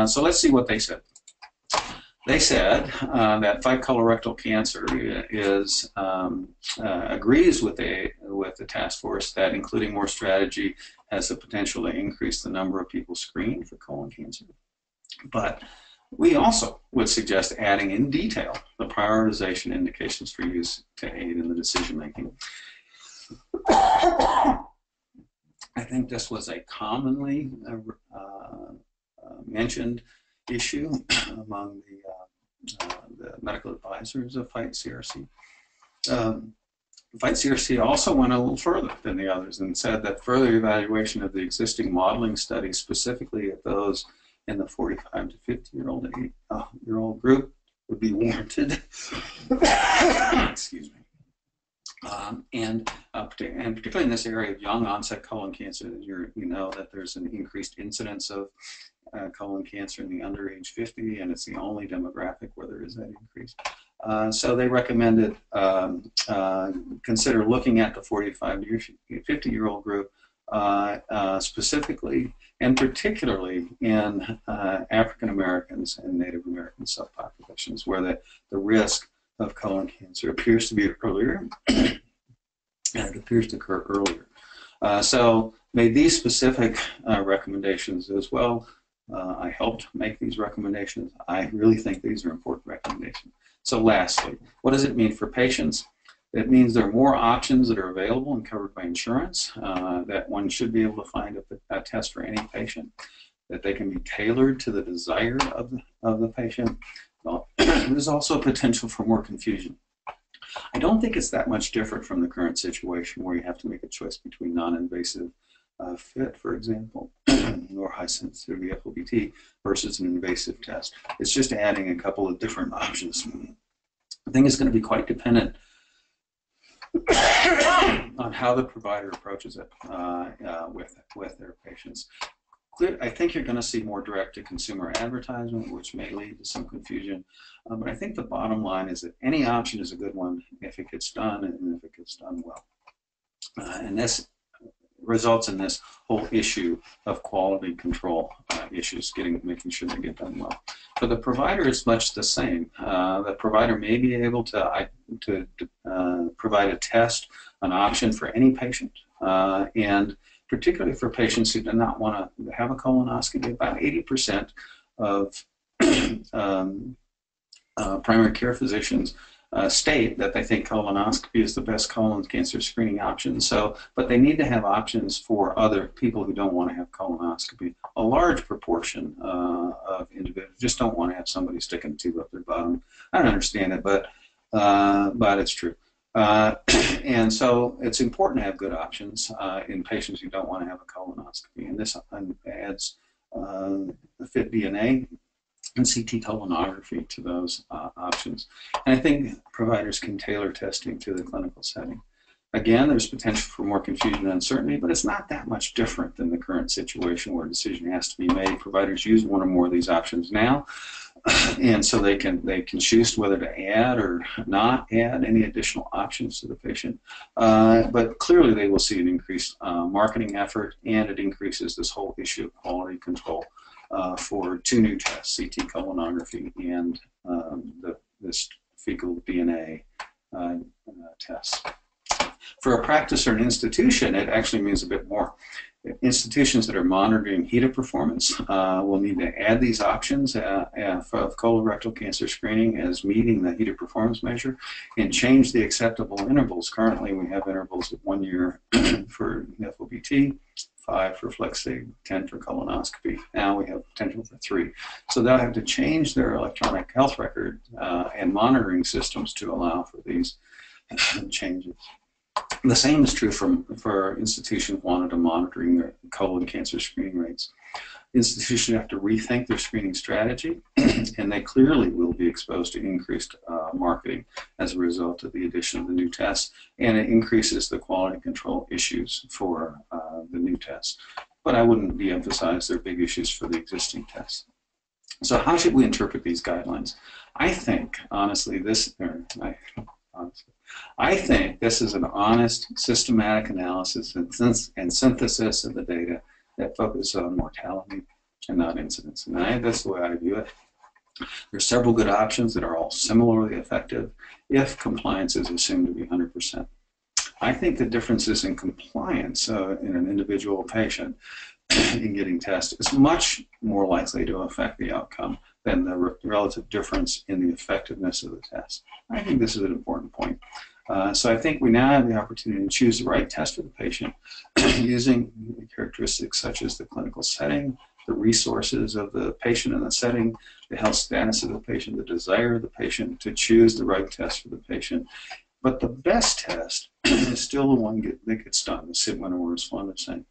so let's see what they said. They said that Fight Colorectal Cancer agrees with the task force that including more strategy has the potential to increase the number of people screened for colon cancer, but we also would suggest adding in detail the prioritization indications for use to aid in the decision making. I think this was a commonly mentioned issue among the medical advisors of Fight CRC. Fight CRC also went a little further than the others and said that further evaluation of the existing modeling studies, specifically of those in the 45 to 50-year-old group, would be warranted. Excuse me. And particularly in this area of young onset colon cancer, you know that there's an increased incidence of colon cancer in the under age 50, and it's the only demographic where there is that increase. So they recommended consider looking at the 45 to 50-year-old group specifically and particularly in African Americans and Native American subpopulations where the risk of colon cancer appears to be earlier and it appears to occur earlier. So made these specific recommendations as well. I helped make these recommendations. I really think these are important recommendations. So lastly, what does it mean for patients? It means there are more options that are available and covered by insurance, that one should be able to find a test for any patient, that they can be tailored to the desire of the patient. Well, there's also potential for more confusion. I don't think it's that much different from the current situation where you have to make a choice between non-invasive FIT, for example, or high sensitivity FOBT versus an invasive test. It's just adding a couple of different options. I think it's going to be quite dependent on how the provider approaches it with their patients. I think you're going to see more direct-to-consumer advertisement, which may lead to some confusion. But I think the bottom line is that any option is a good one if it gets done and if it gets done well. And this results in this whole issue of quality control issues, making sure they get done well. For the provider, it's much the same. The provider may be able to provide a test, an option for any patient, and particularly for patients who do not want to have a colonoscopy. About 80% of primary care physicians state that they think colonoscopy is the best colon cancer screening option. So, but they need to have options for other people who don't want to have colonoscopy. A large proportion of individuals just don't want to have somebody sticking a tube up their bottom. I don't understand it, but it's true. And so it's important to have good options in patients who don't want to have a colonoscopy. And this adds FIT DNA and CT colonography to those options. And I think providers can tailor testing to the clinical setting. Again, there's potential for more confusion and uncertainty, but it's not that much different than the current situation where a decision has to be made. Providers use one or more of these options now, and so they can choose whether to add or not add any additional options to the patient. But clearly they will see an increased marketing effort, and it increases this whole issue of quality control for two new tests, CT colonography and this fecal DNA test. For a practice or an institution, it actually means a bit more. Institutions that are monitoring HEDA performance will need to add these options of colorectal cancer screening as meeting the HEDA performance measure and change the acceptable intervals. Currently, we have intervals of 1 year for FOBT, 5 for FlexSig, 10 for colonoscopy. Now we have potential for 3. So they'll have to change their electronic health record and monitoring systems to allow for these changes. The same is true for institutions wanted to monitoring their colon cancer screening rates. Institutions have to rethink their screening strategy, and they clearly will be exposed to increased marketing as a result of the addition of the new tests, and it increases the quality control issues for the new tests. But I wouldn't de-emphasize their big issues for the existing tests. So how should we interpret these guidelines? I think, honestly, I think this is an honest, systematic analysis and synthesis of the data that focus on mortality and not incidence. And that's the way I view it. There's several good options that are all similarly effective if compliance is assumed to be 100%. I think the differences in compliance in an individual patient in getting tested is much more likely to affect the outcome than the relative difference in the effectiveness of the test. I think this is an important point. So I think we now have the opportunity to choose the right test for the patient using characteristics such as the clinical setting, the resources of the patient in the setting, the health status of the patient, the desire of the patient to choose the right test for the patient. But the best test is still the one that gets done, the sit, win, or responder setting,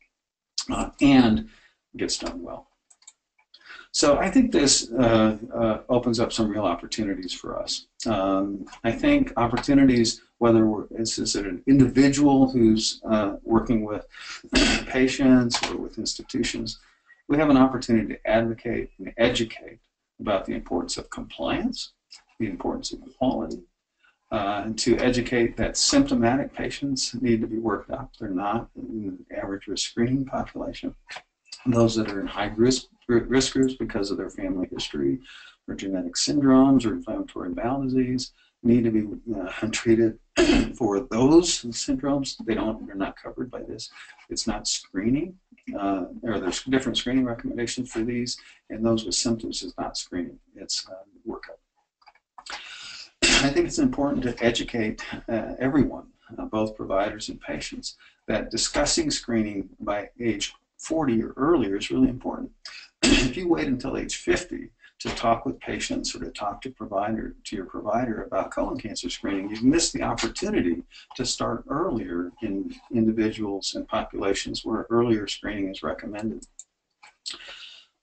and gets done well. So I think this opens up some real opportunities for us. I think opportunities, whether this is an individual who's working with patients or with institutions, we have an opportunity to advocate and educate about the importance of compliance, the importance of quality, and to educate that symptomatic patients need to be worked up. They're not in the average risk screening population. Those that are in high risk groups because of their family history or genetic syndromes or inflammatory bowel disease need to be treated for those syndromes. They're not covered by this. It's not screening, or there's different screening recommendations for these, and those with symptoms is not screening. It's workup. I think it's important to educate everyone, both providers and patients, that discussing screening by age 40 or earlier is really important. If you wait until age 50 to talk with patients or to talk to your provider about colon cancer screening, you've missed the opportunity to start earlier in individuals and populations where earlier screening is recommended.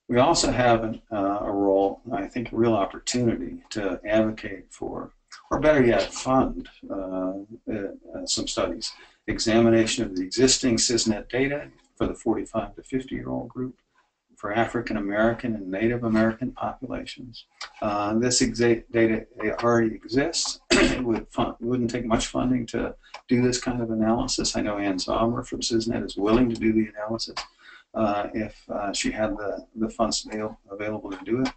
We also have a role, I think, a real opportunity to advocate for, or better yet, fund some studies. Examination of the existing CISNET data for the 45 to 50-year-old group, for African American and Native American populations. This data already exists. It wouldn't take much funding to do this kind of analysis. I know Ann Zommer from CISNET is willing to do the analysis if she had the funds available to do it.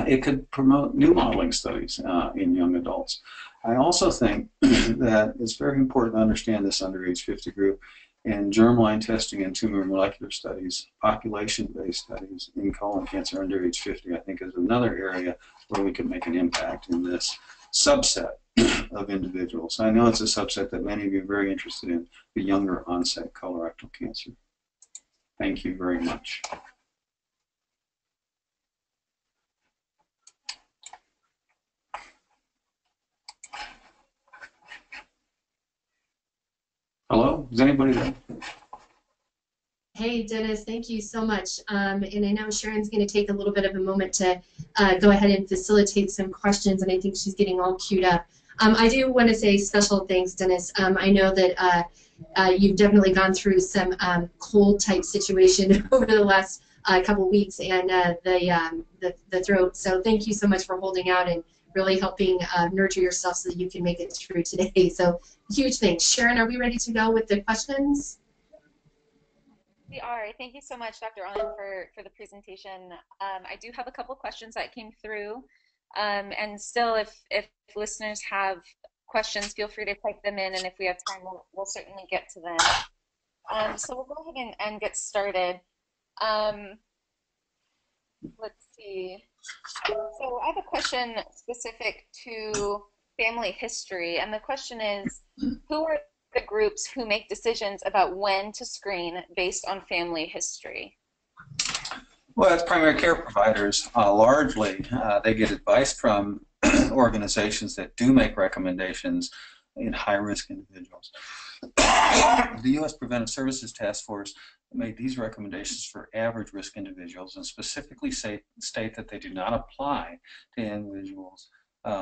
It could promote new modeling studies in young adults. I also think that it's very important to understand this under age 50 group, and germline testing and tumor molecular studies, population-based studies in colon cancer under age 50, I think is another area where we can make an impact in this subset of individuals. I know it's a subset that many of you are very interested in, the younger onset colorectal cancer. Thank you very much. Hello, is anybody there? Hey, Dennis, thank you so much. And I know Sharon's going to take a little bit of a moment to go ahead and facilitate some questions, and I think she's getting all queued up. I do want to say special thanks, Dennis. I know that you've definitely gone through some cold type situation over the last couple weeks and the throat. So thank you so much for holding out and really helping nurture yourself so that you can make it through today. So huge thanks. Sharon, are we ready to go with the questions? We are. Thank you so much, Dr. Ahnen, for the presentation. I do have a couple questions that came through. And still, if listeners have questions, feel free to type them in, and if we have time, we'll certainly get to them. So we'll go ahead and get started. Let's see. So I have a question specific to family history, and the question is, who are the groups who make decisions about when to screen based on family history? Well, as primary care providers, largely they get advice from organizations that do make recommendations in high-risk individuals. The U.S. Preventive Services Task Force made these recommendations for average risk individuals and specifically state that they do not apply to individuals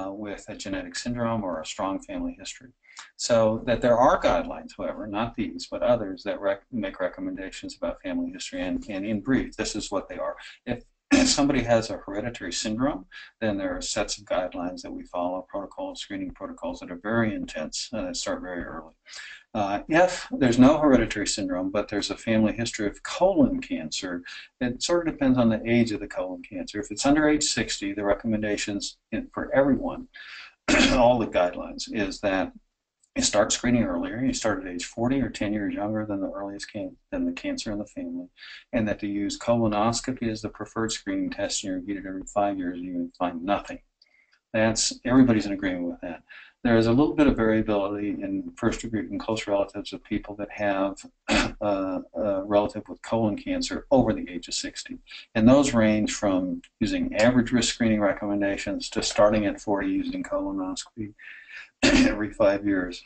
with a genetic syndrome or a strong family history. So that there are guidelines, however, not these, but others that make recommendations about family history. And in brief, this is what they are. If somebody has a hereditary syndrome, then there are sets of guidelines that we follow, protocols, screening protocols that are very intense that start very early. If there's no hereditary syndrome, but there's a family history of colon cancer, it sort of depends on the age of the colon cancer. If it's under age 60, the recommendations for everyone, all the guidelines, is that you start screening earlier. You start at age 40 or 10 years younger than the earliest than the cancer in the family, and that to use colonoscopy as the preferred screening test, and you're repeated every 5 years, you can find nothing. Everybody's in agreement with that. There is a little bit of variability in first degree and close relatives of people that have a relative with colon cancer over the age of 60. And those range from using average risk screening recommendations to starting at 40 using colonoscopy every 5 years.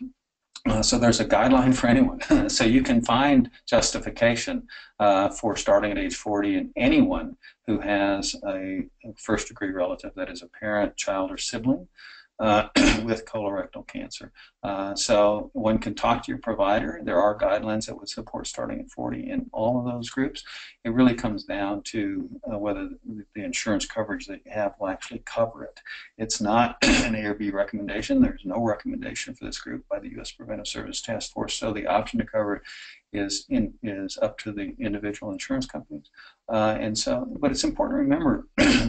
So there's a guideline for anyone. So you can find justification for starting at age 40 in anyone who has a first degree relative that is a parent, child, or sibling with colorectal cancer. So one can talk to your provider. There are guidelines that would support starting at 40 in all of those groups. It really comes down to whether the insurance coverage that you have will actually cover it. It's not an A or B recommendation. There's no recommendation for this group by the U.S. Preventive Service Task Force, so the option to cover it is up to the individual insurance companies. But it's important to remember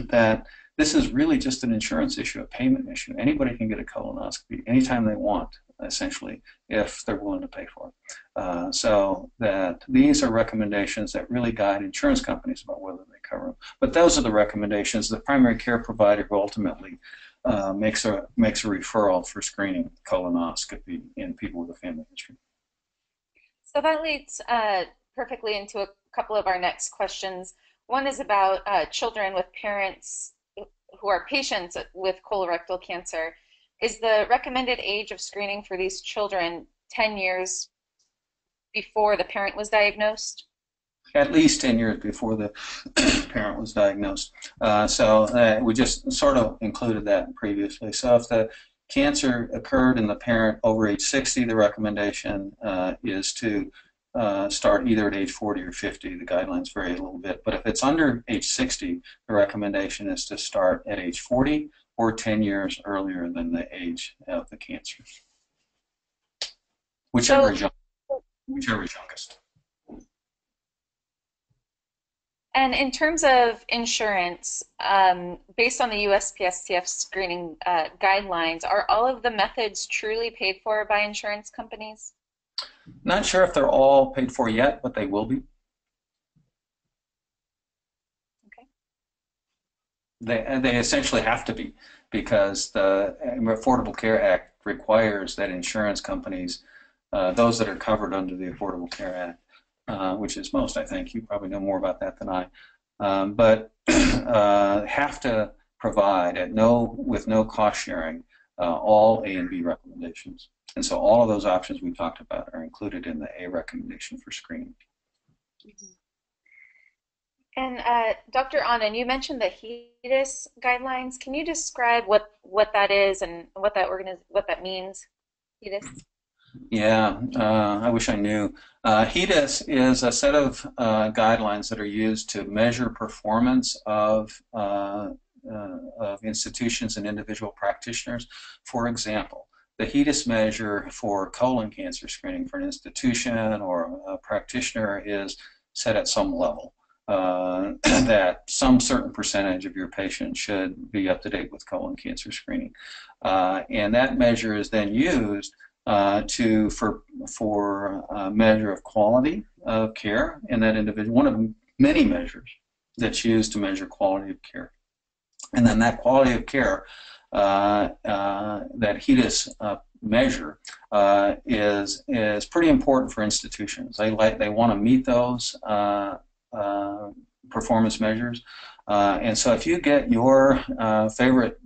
that this is really just an insurance issue, a payment issue. Anybody can get a colonoscopy anytime they want, essentially, if they're willing to pay for it. So that these are recommendations that really guide insurance companies about whether they cover them. But those are the recommendations. The primary care provider who ultimately makes a referral for screening colonoscopy in people with a family history. So that leads perfectly into a couple of our next questions. One is about children with parents who are patients with colorectal cancer. Is the recommended age of screening for these children 10 years before the parent was diagnosed? At least 10 years before the parent was diagnosed. We just sort of included that previously. So if the cancer occurred in the parent over age 60, the recommendation is to start either at age 40 or 50. The guidelines vary a little bit. But if it's under age 60, the recommendation is to start at age 40 or 10 years earlier than the age of the cancer. Whichever is youngest. And in terms of insurance, based on the USPSTF screening guidelines, are all of the methods truly paid for by insurance companies? Not sure if they're all paid for yet, but they will be. Okay. They essentially have to be, because the Affordable Care Act requires that insurance companies, those that are covered under the Affordable Care Act, which is most, I think, you probably know more about that than I, but have to provide with no cost sharing all A and B recommendations. And so all of those options we talked about are included in the A recommendation for screening. And Dr. Ahnen, you mentioned the HEDIS guidelines. Can you describe what that is and what that means, HEDIS? Yeah, I wish I knew. HEDIS is a set of guidelines that are used to measure performance of institutions and individual practitioners. For example, the HEDIS measure for colon cancer screening for an institution or a practitioner is set at some level. That some certain percentage of your patients should be up to date with colon cancer screening. And that measure is then used for a measure of quality of care in that individual, one of many measures that's used to measure quality of care. And then that quality of care that HEDIS measure is pretty important for institutions. They want to meet those performance measures, and so if you get your favorite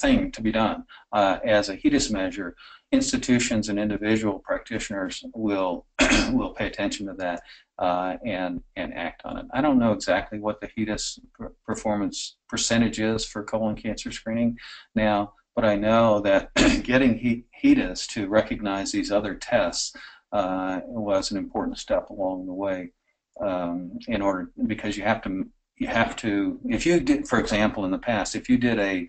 thing to be done as a HEDIS measure, institutions and individual practitioners will will pay attention to that and act on it. I don't know exactly what the HEDIS performance percentage is for colon cancer screening now, but I know that getting HEDIS to recognize these other tests was an important step along the way. In order, because you have to, if you did, for example, in the past, if you did a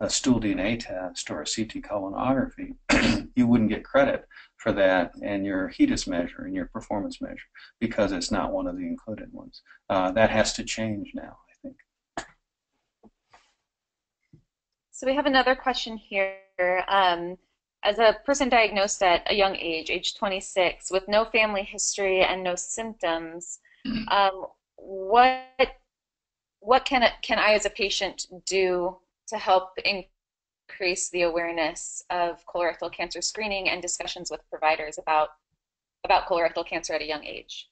stool DNA test or a CT colonography, you wouldn't get credit for that in your HEDIS measure, in your performance measure, because it's not one of the included ones. That has to change now, I think. So we have another question here. As a person diagnosed at a young age 26, with no family history and no symptoms, what can I as a patient do to help increase the awareness of colorectal cancer screening and discussions with providers about colorectal cancer at a young age?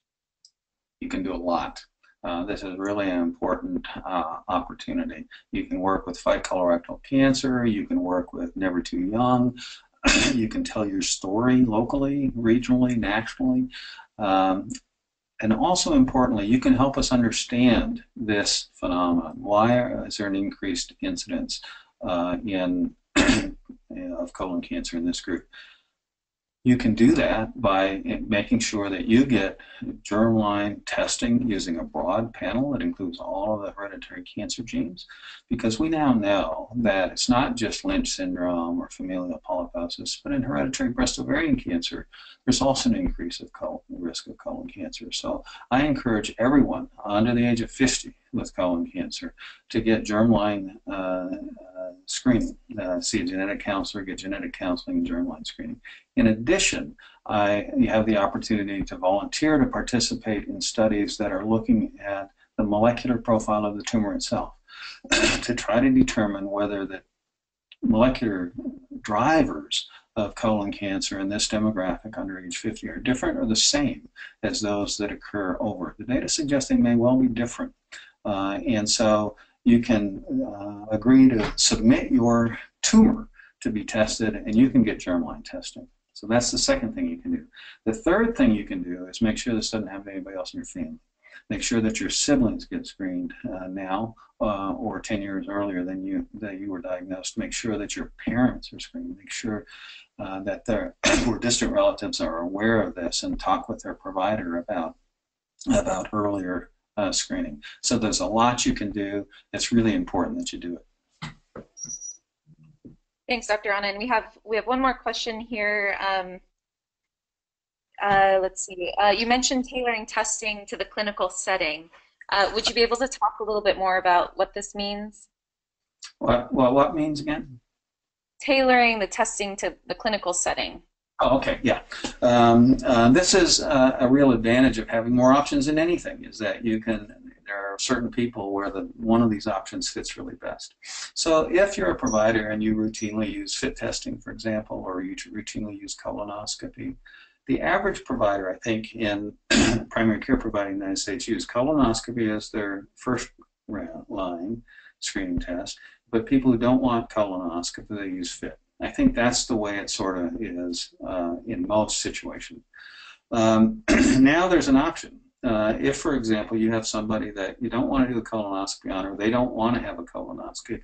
You can do a lot. This is really an important opportunity. You can work with Fight Colorectal Cancer. You can work with Never Too Young. You can tell your story locally, regionally, nationally. And also importantly, you can help us understand this phenomenon. Why is there an increased incidence of colon cancer in this group? You can do that by making sure that you get germline testing using a broad panel that includes all of the hereditary cancer genes, because we now know that it's not just Lynch syndrome or familial polyposis, but in hereditary breast ovarian cancer, there's also an increase of risk of colon cancer. So I encourage everyone under the age of 50 with colon cancer to get germline screening, see a genetic counselor, get genetic counseling and germline screening. In addition, you have the opportunity to volunteer to participate in studies that are looking at the molecular profile of the tumor itself to try to determine whether the molecular drivers of colon cancer in this demographic under age 50 are different or the same as those that occur over. The data suggests they may well be different. And so you can agree to submit your tumor to be tested, and you can get germline testing. So that's the second thing you can do. The third thing you can do is make sure this doesn't happen to anybody else in your family. Make sure that your siblings get screened now or 10 years earlier than you were diagnosed. Make sure that your parents are screened. Make sure that their distant relatives are aware of this and talk with their provider about earlier screening. So there's a lot you can do. It's really important that you do it. Thanks, Dr. Ahnen. We have one more question here. Let's see. You mentioned tailoring testing to the clinical setting. Would you be able to talk a little bit more about what this means? What means again? Tailoring the testing to the clinical setting. Oh, okay, yeah. This is a real advantage of having more options in anything, is that there are certain people where one of these options fits really best. So if you're a provider and you routinely use FIT testing, for example, or you routinely use colonoscopy, the average provider, I think, in primary care provider in the United States use colonoscopy as their first line screening test, but people who don't want colonoscopy, they use FIT. I think that's the way it sort of is in most situations. Now there's an option. If, for example, you have somebody that you don't want to do a colonoscopy on, or they don't want to have a colonoscopy,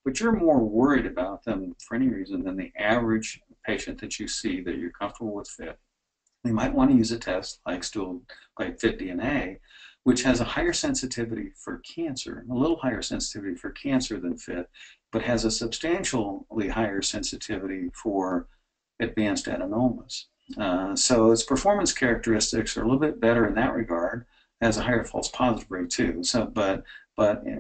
but you're more worried about them for any reason than the average patient that you see that you're comfortable with FIT, you might want to use a test like FIT DNA, which has a higher sensitivity for cancer, a little higher sensitivity for cancer than FIT, but has a substantially higher sensitivity for advanced adenomas. So its performance characteristics are a little bit better in that regard, has a higher false positive rate too. So, but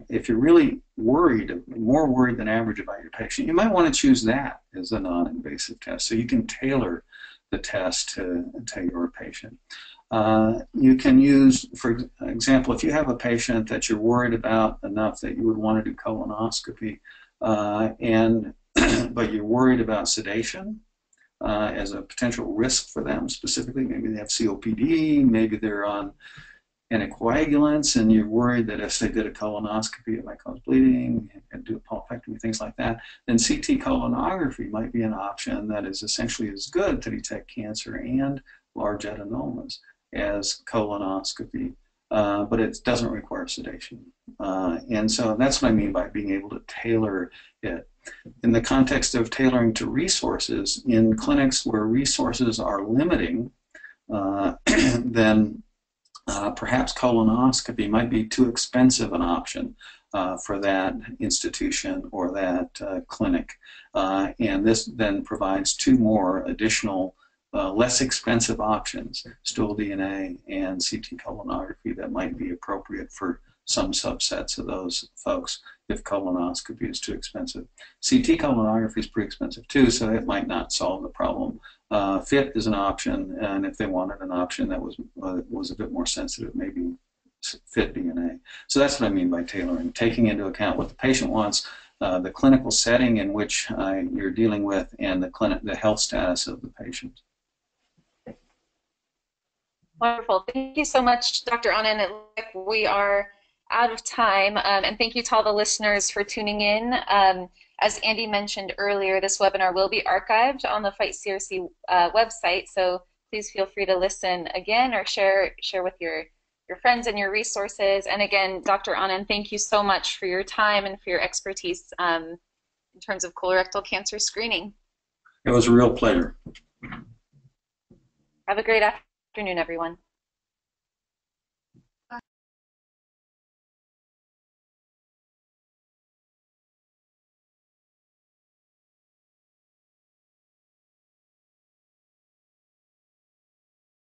if you're really worried, more worried than average about your patient, you might want to choose that as a non-invasive test. So you can tailor the test to your patient. You can use, for example, if you have a patient that you're worried about enough that you would want to do colonoscopy, but you're worried about sedation, as a potential risk for them specifically. Maybe they have COPD, maybe they're on anticoagulants, and you're worried that if they did a colonoscopy, it might cause bleeding, and do a polypectomy, things like that, then CT colonography might be an option that is essentially as good to detect cancer and large adenomas as colonoscopy, but it doesn't require sedation. And so that's what I mean by being able to tailor it. In the context of tailoring to resources, in clinics where resources are limiting, then perhaps colonoscopy might be too expensive an option for that institution or that clinic. And this then provides two more additional less expensive options, stool DNA and CT colonography, that might be appropriate for some subsets of those folks if colonoscopy is too expensive. CT colonography is pretty expensive too, so it might not solve the problem. FIT is an option, and if they wanted an option that was a bit more sensitive, maybe FIT DNA. So that's what I mean by tailoring, taking into account what the patient wants, the clinical setting in which you're dealing with, and the health status of the patient. Wonderful. Thank you so much, Dr. Ahnen. It looks like we are out of time, and thank you to all the listeners for tuning in. As Andy mentioned earlier, this webinar will be archived on the Fight CRC website, so please feel free to listen again or share with your friends and your resources. And again, Dr. Ahnen, thank you so much for your time and for your expertise in terms of colorectal cancer screening. It was a real pleasure. Have a great afternoon, everyone.